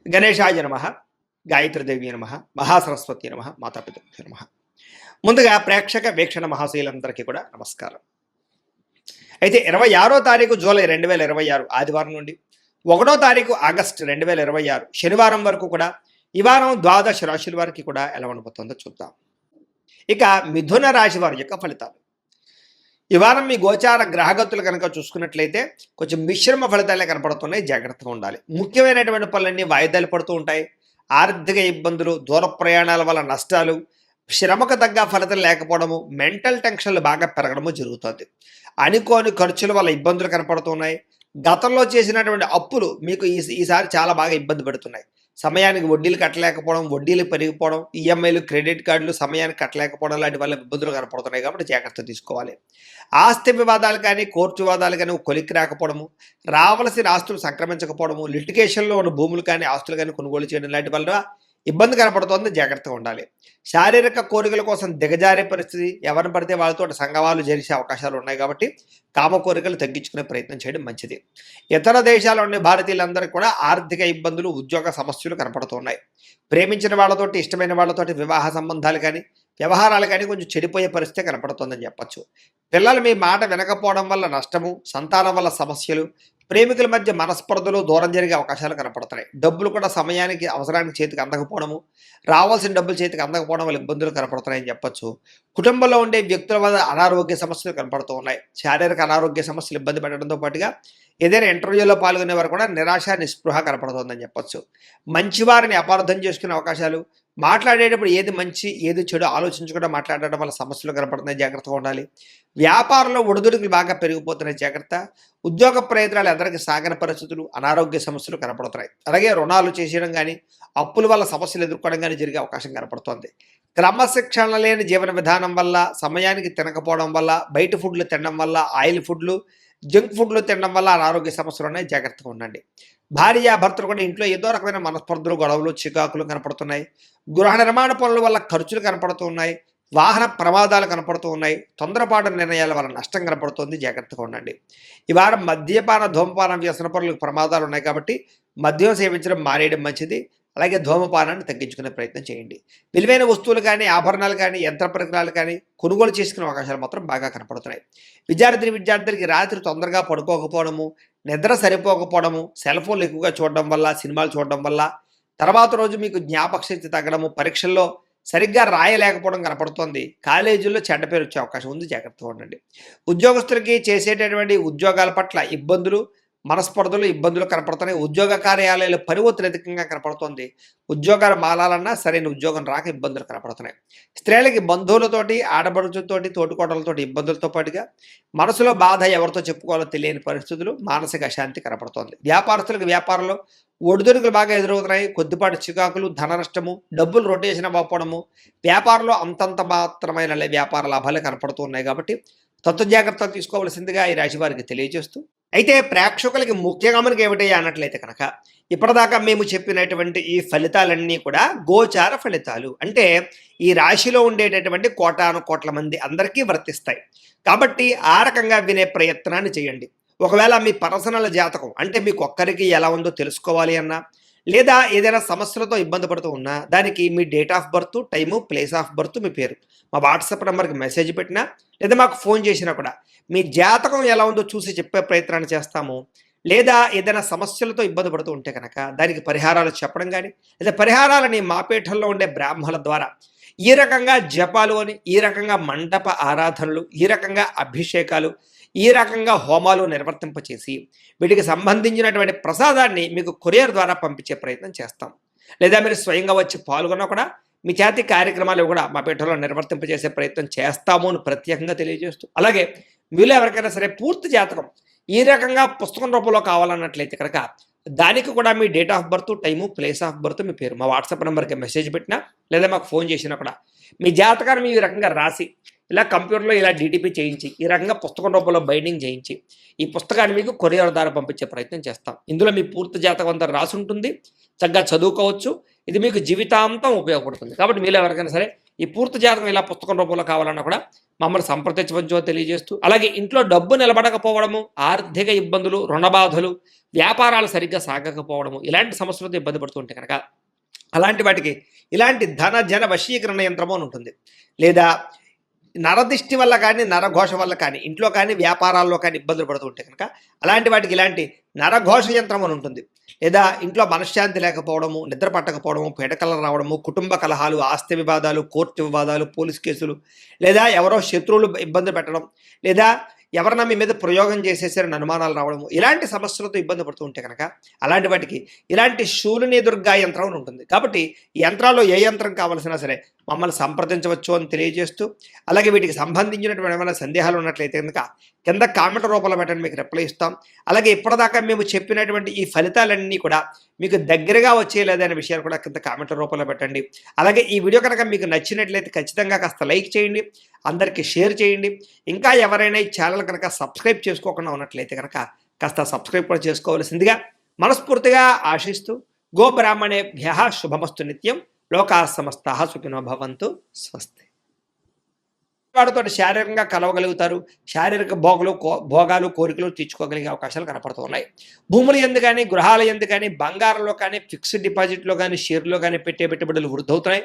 గణేశాయ నమః, గాయత్రీదేవి నమః, మహాసరస్వతి నమః, మాతాపితృభ్యో నమః. ముందుగా ప్రేక్షక వీక్షణ మహాశీలందరికీ కూడా నమస్కారం. అయితే 26వ తారీఖు జూలై 2026 ఆదివారం నుండి 1వ తారీఖు ఆగస్టు 2026 శనివారం వరకు కూడా ఈ వారం ద్వాదశ రాశుల వారికి కూడా ఎలా ఉండబోతుందో చూద్దాం. ఇక మిథున రాశి వారి యొక్క ఫలితాలు. ఈ వారం మీ గోచార గ్రహగతులు కనుక చూసుకున్నట్లయితే కొంచెం మిశ్రమ ఫలితాలే కనపడుతున్నాయి, జాగ్రత్తగా ఉండాలి. ముఖ్యమైనటువంటి పనులన్నీ వాయిదాలు పడుతూ ఉంటాయి. ఆర్థిక ఇబ్బందులు, దూర ప్రయాణాల వల్ల నష్టాలు, శ్రమకు తగ్గ ఫలితం లేకపోవడము, మెంటల్ టెన్షన్లు బాగా పెరగడము జరుగుతుంది. అనుకోని ఖర్చుల వల్ల ఇబ్బందులు కనపడుతున్నాయి. గతంలో చేసినటువంటి అప్పులు మీకు ఈసారి చాలా బాగా ఇబ్బంది పెడుతున్నాయి. సమయానికి వడ్డీలు కట్టలేకపోవడం, వడ్డీలు పెరిగిపోవడం, ఈఎంఐలు, క్రెడిట్ కార్డులు సమయానికి కట్టలేకపోవడం లాంటి వల్ల ఇబ్బందులు కనపడుతున్నాయి. కాబట్టి జాగ్రత్త తీసుకోవాలి. ఆస్తి వివాదాలు కానీ, కోర్టు వివాదాలు కానీ కొలిక్కి రాకపోవడము, రావలసిన ఆస్తులు సంక్రమించకపోవడము, లిటిగేషన్లో ఉన్న భూములు కానీ ఆస్తులు కానీ కొనుగోలు చేయడం లాంటి వల్ల ఇబ్బంది కనపడుతోంది, జాగ్రత్తగా ఉండాలి. శారీరక కోరికల కోసం దిగజారే పరిస్థితి, ఎవరిని పడితే వాళ్ళతో సంఘవాలు జరిసే అవకాశాలు ఉన్నాయి. కాబట్టి కామ కోరికలు తగ్గించుకునే ప్రయత్నం చేయడం మంచిది. ఇతర దేశాల్లో ఉండే భారతీయులందరికీ కూడా ఆర్థిక ఇబ్బందులు, ఉద్యోగ సమస్యలు కనపడుతున్నాయి. ప్రేమించిన వాళ్ళతోటి, ఇష్టమైన వాళ్ళతోటి వివాహ సంబంధాలు కానీ, వ్యవహారాలు కానీ కొంచెం చెడిపోయే పరిస్థితి కనపడుతుందని చెప్పచ్చు. పిల్లలు మీ మాట వినకపోవడం వల్ల నష్టము, సంతానం వల్ల సమస్యలు, ప్రేమికుల మధ్య మనస్పర్ధలు, దూరం జరిగే అవకాశాలు కనపడుతున్నాయి. డబ్బులు కూడా సమయానికి అవసరానికి చేతికి అందకపోవడము, రావాల్సిన డబ్బులు చేతికి అందకపోవడం వల్ల ఇబ్బందులు కనపడుతున్నాయని చెప్పచ్చు. కుటుంబంలో ఉండే వ్యక్తుల వల్ల అనారోగ్య సమస్యలు కనపడుతూ ఉన్నాయి. శారీరక అనారోగ్య సమస్యలు ఇబ్బంది పెట్టడంతో పాటుగా ఏదైనా ఇంటర్వ్యూలో పాల్గొనే వారు కూడా నిరాశ, నిస్పృహ కనపడుతుందని చెప్పచ్చు. మంచివారిని అపార్థం చేసుకునే అవకాశాలు, మాట్లాడేటప్పుడు ఏది మంచి ఏది చెడు ఆలోచించకుండా మాట్లాడడం వల్ల సమస్యలు కనపడుతున్నాయి, జాగ్రత్తగా ఉండాలి. వ్యాపారంలో ఒడిదుడుకులు బాగా పెరిగిపోతున్నాయి, జాగ్రత్త. ఉద్యోగ ప్రయత్నాలు అందరికీ సాగని పరిస్థితులు, అనారోగ్య సమస్యలు కనపడుతున్నాయి. అలాగే రుణాలు చేసేయడం కానీ, అప్పుల వల్ల సమస్యలు ఎదుర్కోవడం కానీ జరిగే అవకాశం కనపడుతోంది. క్రమశిక్షణ లేని జీవన విధానం వల్ల, సమయానికి తినకపోవడం వల్ల, బయట ఫుడ్లు తినడం వల్ల, ఆయిల్ ఫుడ్లు, జంక్ ఫుడ్లు తినడం వల్ల అనారోగ్య సమస్యలు ఉన్నాయి, జాగ్రత్తగా ఉండండి. భార్య భర్తలు కూడా ఇంట్లో ఏదో రకమైన మనస్పర్ధలు, గొడవలు, చికాకులు కనపడుతున్నాయి. గృహ నిర్మాణ పనుల వల్ల ఖర్చులు కనపడుతున్నాయి. వాహన ప్రమాదాలు కనపడుతూ ఉన్నాయి. తొందరపాటు నిర్ణయాల వల్ల నష్టం కనపడుతుంది, జాగ్రత్తగా ఉండండి. ఈ వారం మద్యపాన, ధూమపానం, వ్యసన పనులకు ప్రమాదాలు ఉన్నాయి. కాబట్టి మద్యం సేవించడం మానేయడం మంచిది. అలాగే ధూమపానాన్ని తగ్గించుకునే ప్రయత్నం చేయండి. విలువైన వస్తువులు కానీ, ఆభరణాలు కానీ, యంత్ర పరికరాలు కానీ కొనుగోలు చేసుకునే అవకాశాలు మాత్రం బాగా కనపడుతున్నాయి. విద్యార్థులకి రాత్రి తొందరగా పడుకోకపోవడము, నిద్ర సరిపోకపోవడము, సెల్ ఫోన్లు ఎక్కువగా చూడడం వల్ల, సినిమాలు చూడడం వల్ల తర్వాత రోజు మీకు జ్ఞాపక శక్తి తగ్గడము, పరీక్షల్లో సరిగ్గా రాయలేకపోవడం కనపడుతోంది. కాలేజీల్లో చెడ్డ పేరు వచ్చే అవకాశం ఉంది, జాగ్రత్తగా ఉండండి. ఉద్యోగస్తులకి చేసేటటువంటి ఉద్యోగాల పట్ల ఇబ్బందులు, మనస్పర్ధలు, ఇబ్బందులు కనపడుతున్నాయి. ఉద్యోగ కార్యాలయాలు పని ఒత్తిడి అధికంగా కనపడుతోంది. ఉద్యోగాలు మారాలన్నా సరైన ఉద్యోగం రాక ఇబ్బందులు కనపడుతున్నాయి. స్త్రీలకి బంధువులతోటి, ఆడపడుచులతోటి, తోటికోటలతోటి ఇబ్బందులతో పాటుగా మనసులో బాధ ఎవరితో చెప్పుకోవాలో తెలియని పరిస్థితులు, మానసిక అశాంతి కనపడుతోంది. వ్యాపారస్తులకు వ్యాపారంలో ఒడిదుడుకులు బాగా ఎదురవుతున్నాయి. కొద్దిపాటి చికాకులు, ధన నష్టము, డబ్బులు రొటేషన్ అవ్వకపోవడము, వ్యాపారంలో అంతంత మాత్రమైన వ్యాపార లాభాలు కనపడుతూ ఉన్నాయి. కాబట్టి తత్వ జాగ్రత్తలు తీసుకోవాల్సిందిగా ఈ రాశి వారికి తెలియజేస్తూ, అయితే ప్రేక్షకులకి ముఖ్యంగా మనకి ఏమిటయ్యా అన్నట్లయితే కనుక ఇప్పటిదాకా మేము చెప్పినటువంటి ఈ ఫలితాలన్నీ కూడా గోచార ఫలితాలు. అంటే ఈ రాశిలో ఉండేటటువంటి కోటాను కోట్ల మంది అందరికీ వర్తిస్తాయి. కాబట్టి ఆ రకంగా వినే ప్రయత్నాన్ని చేయండి. ఒకవేళ మీ పర్సనల్ జాతకం అంటే మీకు ఒక్కరికి ఎలా ఉందో తెలుసుకోవాలి అన్నా, లేదా ఏదైనా సమస్యలతో ఇబ్బంది పడుతూ ఉన్నా, దానికి మీ date of birth, time, place of birth, మీ పేరు మా వాట్సాప్ నెంబర్కి మెసేజ్ పెట్టినా, లేదా మాకు ఫోన్ చేసినా కూడా మీ జాతకం ఎలా ఉందో చూసి చెప్పే ప్రయత్నాన్ని చేస్తాము. లేదా ఏదైనా సమస్యలతో ఇబ్బంది పడుతూ ఉంటే కనుక దానికి పరిహారాలు చెప్పడం కానీ, లేదా పరిహారాలని మా పీఠంలో ఉండే బ్రాహ్మణుల ద్వారా ఈ రకంగా జపాలు అని, ఈ రకంగా మండప ఆరాధనలు, ఈ రకంగా అభిషేకాలు, ఈ రకంగా హోమాలు నిర్వర్తింపచేసి వీటికి సంబంధించినటువంటి ప్రసాదాన్ని మీకు కొరియర్ ద్వారా పంపించే ప్రయత్నం చేస్తాం. లేదా మీరు స్వయంగా వచ్చి పాల్గొన్నా కూడా మీ చేతి కార్యక్రమాలు కూడా మా పీఠంలో నిర్వర్తింపజేసే ప్రయత్నం చేస్తాము అని ప్రత్యేకంగా తెలియజేస్తూ, అలాగే మీలో ఎవరికైనా సరే పూర్తి జాతకం ఈ రకంగా పుస్తకం రూపంలో కావాలన్నట్లయితే కనుక దానికి కూడా మీ date of birth, time, place of birth, మీ పేరు మా వాట్సాప్ నెంబర్కి మెసేజ్ పెట్టినా, లేదా మాకు ఫోన్ చేసినా కూడా మీ జాతకాన్ని ఈ రకంగా రాసి ఇలా కంప్యూటర్లో ఇలా డీటీపీ చేయించి, ఈ రకంగా పుస్తకం రూపంలో బైండింగ్ చేయించి ఈ పుస్తకాన్ని మీకు కొరియర్ ద్వారా పంపించే ప్రయత్నం చేస్తాం. ఇందులో మీ పూర్తి జాతకం అంతా రాసి ఉంటుంది, చక్కగా చదువుకోవచ్చు. ఇది మీకు జీవితాంతం ఉపయోగపడుతుంది. కాబట్టి మీలో ఎవరికైనా సరే ఈ పూర్తి జాతకం ఇలా పుస్తకం రూపంలో కావాలన్నా కూడా మమ్మల్ని సంప్రదించవచ్చో తెలియజేస్తూ, అలాగే ఇంట్లో డబ్బు నిలబడకపోవడము, ఆర్థిక ఇబ్బందులు, రుణబాధలు, వ్యాపారాలు సరిగ్గా సాగకపోవడము, ఇలాంటి సమస్యలతో ఇబ్బంది పడుతుంటే కనుక అలాంటి వాటికి ఇలాంటి ధన జన వశీకరణ యంత్రము అని ఉంటుంది. లేదా నరదిష్టి వల్ల కానీ, నరఘోష వల్ల కానీ, ఇంట్లో కానీ, వ్యాపారాల్లో కానీ ఇబ్బందులు పడుతూ ఉంటే కనుక అలాంటి వాటికి ఇలాంటి నరఘోష యంత్రం అని ఉంటుంది. లేదా ఇంట్లో మనశ్శాంతి లేకపోవడము, నిద్ర పట్టకపోవడము, పీడకలలు రావడము, కుటుంబ కలహాలు, ఆస్తి వివాదాలు, కోర్టు వివాదాలు, పోలీస్ కేసులు, లేదా ఎవరో శత్రువులు ఇబ్బంది పెట్టడం, లేదా ఎవరన్నా మీ మీద ప్రయోగం చేసేసారని అనుమానాలు రావడము, ఇలాంటి సమస్యలతో ఇబ్బంది పడుతూ ఉంటే కనుక అలాంటి వాటికి ఇలాంటి శూలిని దుర్గా యంత్రం అని ఉంటుంది. కాబట్టి ఈ యంత్రాల్లో ఏ యంత్రం కావాల్సినా సరే మమ్మల్ని సంప్రదించవచ్చు అని తెలియజేస్తూ, అలాగే వీటికి సంబంధించినటువంటి ఏమైనా సందేహాలు ఉన్నట్లయితే కనుక కింద కామెంట్ రూపంలో పెట్టండి, మీకు రిప్లై ఇస్తాం. అలాగే ఇప్పటిదాకా మేము చెప్పినటువంటి ఈ ఫలితాలన్నీ కూడా మీకు దగ్గరగా వచ్చేలేదనే విషయాలు కూడా కింద కామెంట్ రూపంలో పెట్టండి. అలాగే ఈ వీడియో కనుక మీకు నచ్చినట్లయితే ఖచ్చితంగా కాస్త లైక్ చేయండి, అందరికీ షేర్ చేయండి. ఇంకా ఎవరైనా ఈ ఛానల్ కనుక సబ్స్క్రైబ్ చేసుకోకుండా ఉన్నట్లయితే కనుక కాస్త సబ్స్క్రైబ్ కూడా చేసుకోవాల్సిందిగా మనస్ఫూర్తిగా ఆశిస్తూ, గోబ్రాహ్మణేభ్యః శుభమస్తు నిత్యం, లోకాః సమస్తాః సుఖినో భవంతు, స్వస్తి. వాడితో శారీరకంగా కలవగలుగుతారు, శారీరక భోగాలు కోరికలు తీర్చుకోగలిగే అవకాశాలు కనపడుతూ ఉన్నాయి. భూముల యందు కానీ, గృహాల యందు కానీ, బంగారంలో కానీ, ఫిక్స్డ్ డిపాజిట్లో కానీ, షేర్లో కానీ పెట్టే పెట్టుబడులు వృద్ధవుతున్నాయి.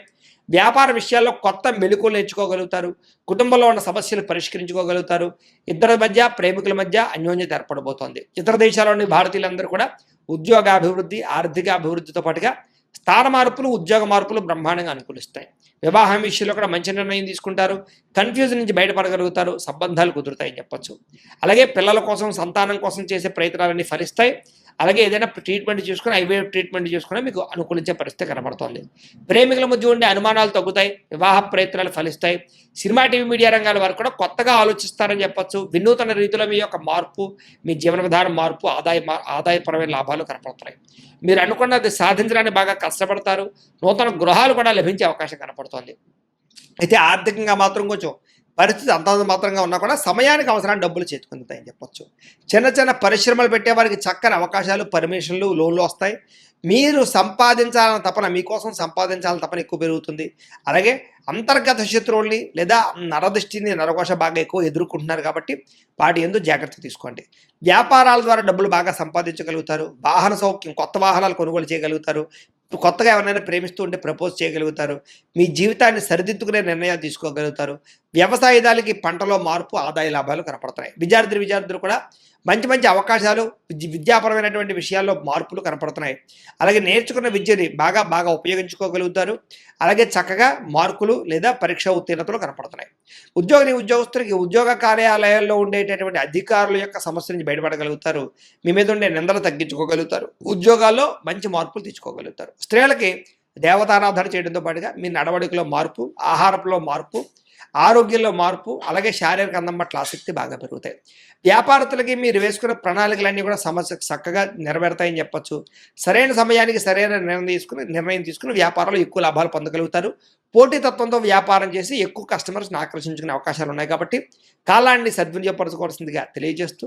వ్యాపార విషయాల్లో కొత్త మెళుకువలు నేర్చుకోగలుగుతారు. కుటుంబంలో ఉన్న సమస్యలు పరిష్కరించుకోగలుగుతారు. ఇద్దరి మధ్య, ప్రేమికుల మధ్య అన్యోన్యత ఏర్పడబోతోంది. ఇతర దేశాల్లోని భారతీయులందరూ కూడా ఉద్యోగాభివృద్ధి, ఆర్థిక అభివృద్ధితో పాటుగా స్థాన మార్పులు, ఉద్యోగ మార్పులు బ్రహ్మాండంగా అనుకూలిస్తాయి. వివాహం విషయంలో కూడా మంచి నిర్ణయం తీసుకుంటారు. కన్ఫ్యూజన్ నుంచి బయటపడగలుగుతారు. సంబంధాలు కుదురుతాయని చెప్పొచ్చు. అలాగే పిల్లల కోసం, సంతానం కోసం చేసే ప్రయత్నాలన్నీ ఫలిస్తాయి. అలాగే ఏదైనా ట్రీట్మెంట్ చేసుకుని, ఐవీఎఫ్ ట్రీట్మెంట్ చేసుకుని మీకు అనుకూలించే పరిస్థితి కనబడుతోంది. ప్రేమికుల మధ్య ఉండే అనుమానాలు తగ్గుతాయి. వివాహ ప్రయత్నాలు ఫలిస్తాయి. సినిమా, టీవీ, మీడియా రంగాల వారు కూడా కొత్తగా ఆలోచిస్తారని చెప్పొచ్చు. వినూతన రీతిలో మీ యొక్క మార్పు, మీ జీవన విధానం మార్పు, ఆదాయపరమైన లాభాలు కనపడుతున్నాయి. మీరు అనుకున్నది సాధించడానికి బాగా కష్టపడతారు. నూతన గృహాలు కూడా లభించే అవకాశం కనపడుతోంది. అయితే ఆర్థికంగా మాత్రం కొంచెం పరిస్థితి అంతంత మాత్రంగా ఉన్నా కూడా సమయానికి అవసరాన్ని డబ్బులు చేతుకుందుతాయని చెప్పొచ్చు. చిన్న చిన్న పరిశ్రమలు పెట్టేవారికి చక్కని అవకాశాలు, పర్మిషన్లు, లోన్లు వస్తాయి. మీరు సంపాదించాలన్న తపన, మీకోసం సంపాదించాలన్న తపన ఎక్కువ పెరుగుతుంది. అలాగే అంతర్గత శత్రువుల్ని లేదా నరదృష్టిని, నరకోశ బాగా ఎక్కువ ఎదుర్కొంటున్నారు కాబట్టి వాటి యందు జాగ్రత్త తీసుకోండి. వ్యాపారాల ద్వారా డబ్బులు బాగా సంపాదించగలుగుతారు. వాహన సౌఖ్యం, కొత్త వాహనాలు కొనుగోలు చేయగలుగుతారు. కొత్తగా ఎవరైనా ప్రేమిస్తూ ఉంటే ప్రపోజ్ చేయగలుగుతారు. మీ జీవితాన్ని సరిదిద్దుకునే నిర్ణయాలు తీసుకోగలుగుతారు. వ్యవసాయదారులకి పంటలో మార్పు, ఆదాయ లాభాలు కనపడుతున్నాయి. విద్యార్థులు కూడా మంచి మంచి అవకాశాలు, విద్యాపరమైనటువంటి విషయాల్లో మార్పులు కనపడుతున్నాయి. అలాగే నేర్చుకున్న విద్యని బాగా ఉపయోగించుకోగలుగుతారు. అలాగే చక్కగా మార్కులు లేదా పరీక్ష ఉత్తీర్ణతలు కనపడుతున్నాయి. ఉద్యోగస్తులకి ఉద్యోగ కార్యాలయాల్లో ఉండేటటువంటి అధికారుల యొక్క సమస్య నుంచి బయటపడగలుగుతారు. మీ మీద ఉండే నిందలు తగ్గించుకోగలుగుతారు. ఉద్యోగాల్లో మంచి మార్పులు తెచ్చుకోగలుగుతారు. స్త్రీలకి దేవతారాధన చేయడంతో పాటుగా మీ నడవడికలో మార్పు, ఆహారంలో మార్పు, ఆరోగ్యంలో మార్పు, అలాగే శారీరక అందం పట్ల ఆసక్తి బాగా పెరుగుతాయి. వ్యాపారస్తులకి మీరు వేసుకున్న ప్రణాళికలన్నీ కూడా చక్కగా నెరవేరుతాయని చెప్పొచ్చు. సరైన సమయానికి సరైన నిర్ణయం తీసుకుని వ్యాపారంలో ఎక్కువ లాభాలు పొందగలుగుతారు. పోటీతత్వంతో వ్యాపారం చేసి ఎక్కువ కస్టమర్స్ని ఆకర్షించుకునే అవకాశాలు ఉన్నాయి కాబట్టి కాలాన్ని సద్వినియోగపరచుకోవాల్సిందిగా తెలియజేస్తూ